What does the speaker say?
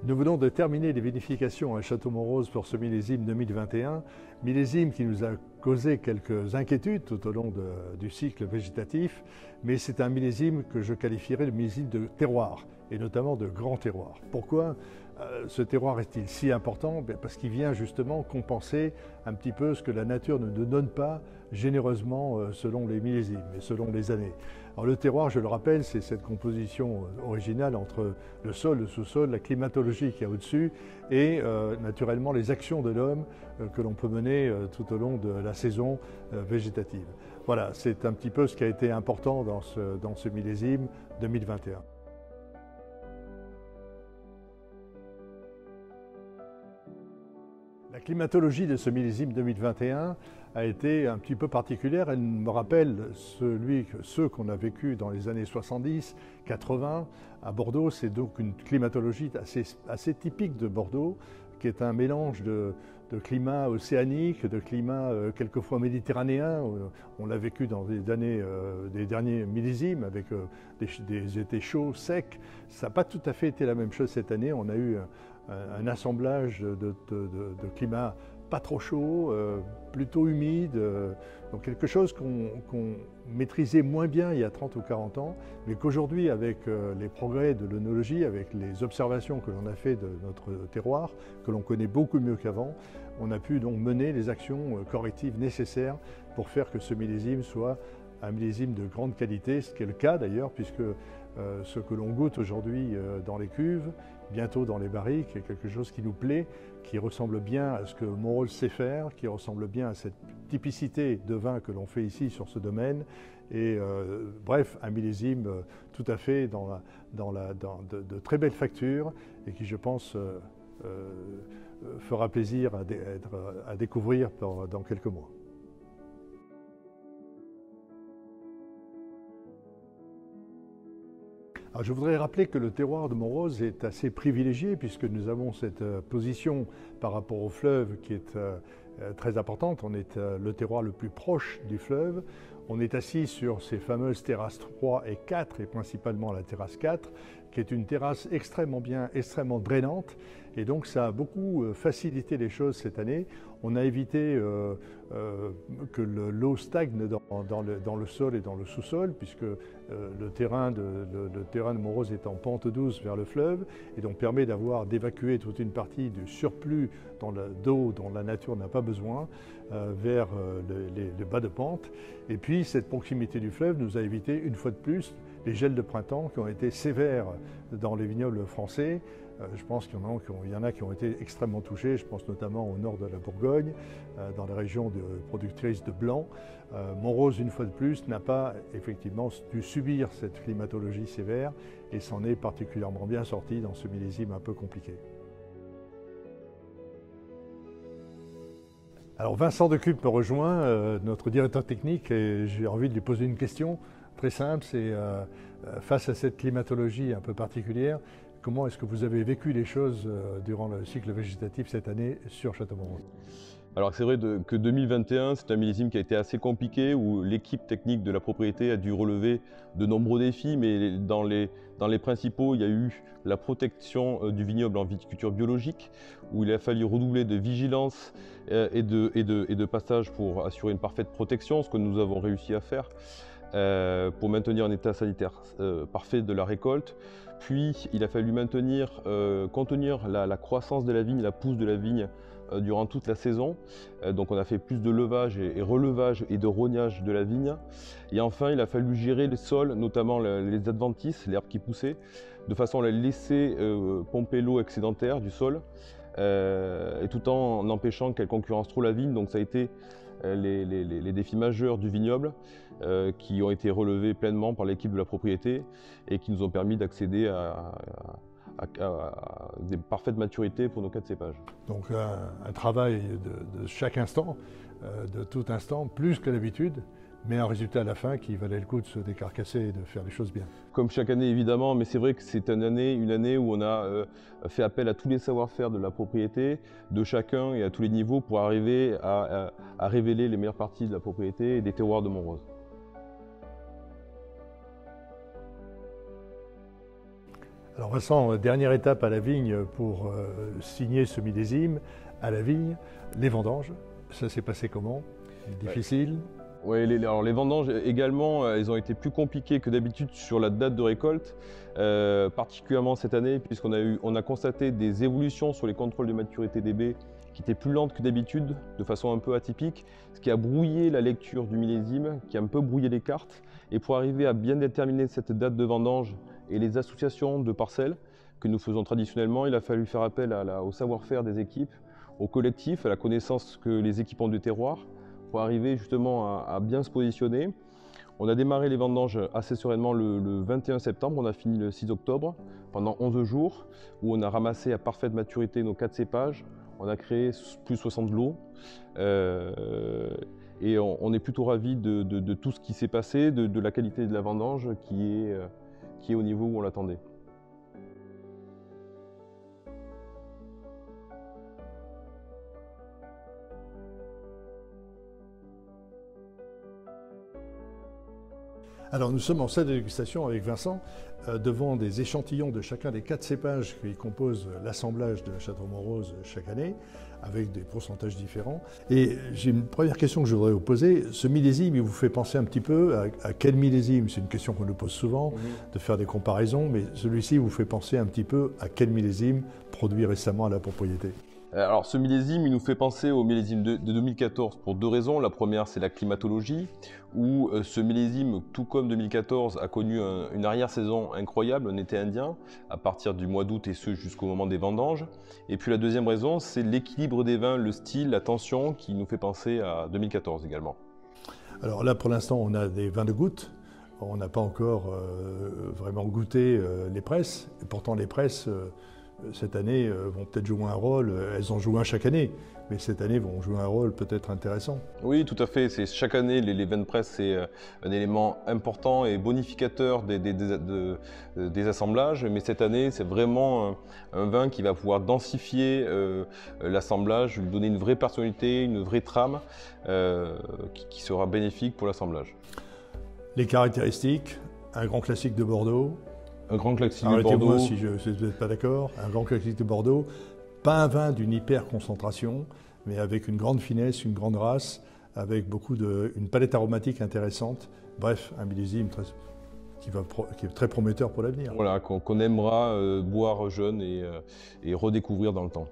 Nous venons de terminer les vinifications à Château-Montrose pour ce millésime 2021, millésime qui nous a causé quelques inquiétudes tout au long du cycle végétatif, mais c'est un millésime que je qualifierais de millésime de terroir, et notamment de grand terroir. Pourquoi ce terroir est-il si important? Parce qu'il vient justement compenser un petit peu ce que la nature ne nous donne pas généreusement selon les millésimes et selon les années. Alors le terroir, je le rappelle, c'est cette composition originale entre le sol, le sous-sol, la climatologie qu'il y a au-dessus et naturellement les actions de l'homme que l'on peut mener tout au long de la saison végétative. Voilà, c'est un petit peu ce qui a été important dans ce millésime 2021. La climatologie de ce millésime 2021 a été un petit peu particulière. Elle me rappelle ceux qu'on a vécu dans les années 70, 80 à Bordeaux. C'est donc une climatologie assez typique de Bordeaux, qui est un mélange de climat océanique, de climat quelquefois méditerranéen. On l'a vécu dans des derniers millésimes avec des étés chauds, secs. Ça n'a pas tout à fait été la même chose cette année. On a eu un assemblage de climats pas trop chaud, plutôt humide, donc quelque chose qu'on maîtrisait moins bien il y a 30 ou 40 ans, mais qu'aujourd'hui, avec les progrès de l'œnologie, avec les observations que l'on a fait de notre terroir, que l'on connaît beaucoup mieux qu'avant, on a pu donc mener les actions correctives nécessaires pour faire que ce millésime soit un millésime de grande qualité, ce qui est le cas d'ailleurs, puisque ce que l'on goûte aujourd'hui dans les cuves, bientôt dans les barriques, est quelque chose qui nous plaît, qui ressemble bien à ce que Montrose sait faire, qui ressemble bien à cette typicité de vin que l'on fait ici sur ce domaine. Et bref, un millésime tout à fait de très belle facture et qui, je pense, fera plaisir à découvrir dans quelques mois. Alors, je voudrais rappeler que le terroir de Montrose est assez privilégié puisque nous avons cette position par rapport au fleuve qui est très importante. On est le terroir le plus proche du fleuve. On est assis sur ces fameuses terrasses 3 et 4 et principalement la terrasse 4 qui est une terrasse extrêmement drainante et donc ça a beaucoup facilité les choses cette année. On a évité que l'eau stagne dans le sol et dans le sous-sol puisque le terrain de Montrose est en pente douce vers le fleuve et donc permet d'évacuer toute une partie du surplus d'eau dont la nature n'a pas besoin vers les bas de pente. Et puis cette proximité du fleuve nous a évité une fois de plus les gels de printemps qui ont été sévères dans les vignobles français. Je pense qu'il y en a qui ont été extrêmement touchés. Je pense notamment au nord de la Bourgogne, dans les régions productrices de blanc. Montrose, une fois de plus, n'a pas effectivement dû subir cette climatologie sévère et s'en est particulièrement bien sorti dans ce millésime un peu compliqué. Alors Vincent Decup me rejoint, notre directeur technique, et j'ai envie de lui poser une question très simple. C'est face à cette climatologie un peu particulière, comment est-ce que vous avez vécu les choses durant le cycle végétatif cette année sur Château-Montrose? Alors c'est vrai que 2021, c'est un millésime qui a été assez compliqué, où l'équipe technique de la propriété a dû relever de nombreux défis, mais dans les principaux, il y a eu la protection du vignoble en viticulture biologique, où il a fallu redoubler de vigilance et de passage pour assurer une parfaite protection, ce que nous avons réussi à faire. Pour maintenir un état sanitaire parfait de la récolte. Puis il a fallu contenir la croissance de la vigne, la pousse de la vigne durant toute la saison. Donc on a fait plus de levage et relevage et de rognage de la vigne. Et enfin il a fallu gérer les sols, notamment les adventices, l'herbe qui poussait, de façon à la laisser pomper l'eau excédentaire du sol, et tout en empêchant qu'elle concurrence trop la vigne. Donc ça a été les défis majeurs du vignoble qui ont été relevés pleinement par l'équipe de la propriété et qui nous ont permis d'accéder à des parfaites maturités pour nos 4 cépages. Donc un travail de chaque instant, de tout instant, plus que d'habitude, mais un résultat à la fin qui valait le coup de se décarcasser et de faire les choses bien. Comme chaque année évidemment, mais c'est vrai que c'est une année où on a fait appel à tous les savoir-faire de la propriété, de chacun et à tous les niveaux pour arriver à révéler les meilleures parties de la propriété et des terroirs de Montrose. Alors Vincent, dernière étape à la vigne pour signer ce millésime, à la vigne, les vendanges. Ça s'est passé comment? Difficile? Oui, alors les vendanges également, elles ont été plus compliquées que d'habitude sur la date de récolte, particulièrement cette année, puisqu'on a constaté des évolutions sur les contrôles de maturité des baies qui étaient plus lentes que d'habitude, de façon un peu atypique, ce qui a brouillé la lecture du millésime, qui a un peu brouillé les cartes. Et pour arriver à bien déterminer cette date de vendange et les associations de parcelles que nous faisons traditionnellement, il a fallu faire appel au savoir-faire des équipes, au collectif, à la connaissance que les équipes ont du terroir, pour arriver justement à bien se positionner. On a démarré les vendanges assez sereinement le 21 septembre, on a fini le 6 octobre, pendant 11 jours, où on a ramassé à parfaite maturité nos 4 cépages, on a créé plus de 60 lots, et on est plutôt ravis de tout ce qui s'est passé, de la qualité de la vendange qui est au niveau où on l'attendait. Alors nous sommes en salle de dégustation avec Vincent, devant des échantillons de chacun des 4 cépages qui composent l'assemblage de Château-Montrose chaque année, avec des pourcentages différents. Et j'ai une première question que je voudrais vous poser. Ce millésime, il vous fait penser un petit peu à quel millésime? C'est une question qu'on nous pose souvent, de faire des comparaisons, mais celui-ci vous fait penser un petit peu à quel millésime produit récemment à la propriété? Alors ce millésime, il nous fait penser au millésime de 2014 pour 2 raisons. La première, c'est la climatologie, où ce millésime, tout comme 2014, a connu une arrière-saison incroyable, un été indien, à partir du mois d'août et ce jusqu'au moment des vendanges. Et puis la deuxième raison, c'est l'équilibre des vins, le style, la tension, qui nous fait penser à 2014 également. Alors là, pour l'instant, on a des vins de goutte. On n'a pas encore vraiment goûté les presses. Et pourtant, les presses, cette année, vont peut-être jouer un rôle. Elles en jouent un chaque année, mais cette année vont jouer un rôle peut-être intéressant. Oui, tout à fait. Chaque année, les vins de presse, c'est un élément important et bonificateur des assemblages. Mais cette année, c'est vraiment un vin qui va pouvoir densifier l'assemblage, lui donner une vraie personnalité, une vraie trame qui sera bénéfique pour l'assemblage. Les caractéristiques, un grand classique de Bordeaux. Un grand classique de Bordeaux. Arrêtez-moi si vous n'êtes pas d'accord. Un grand classique de Bordeaux. Pas un vin d'une hyper concentration, mais avec une grande finesse, une grande race, avec une palette aromatique intéressante. Bref, un millésime qui est très prometteur pour l'avenir. Voilà, qu'on aimera boire jeune et redécouvrir dans le temps.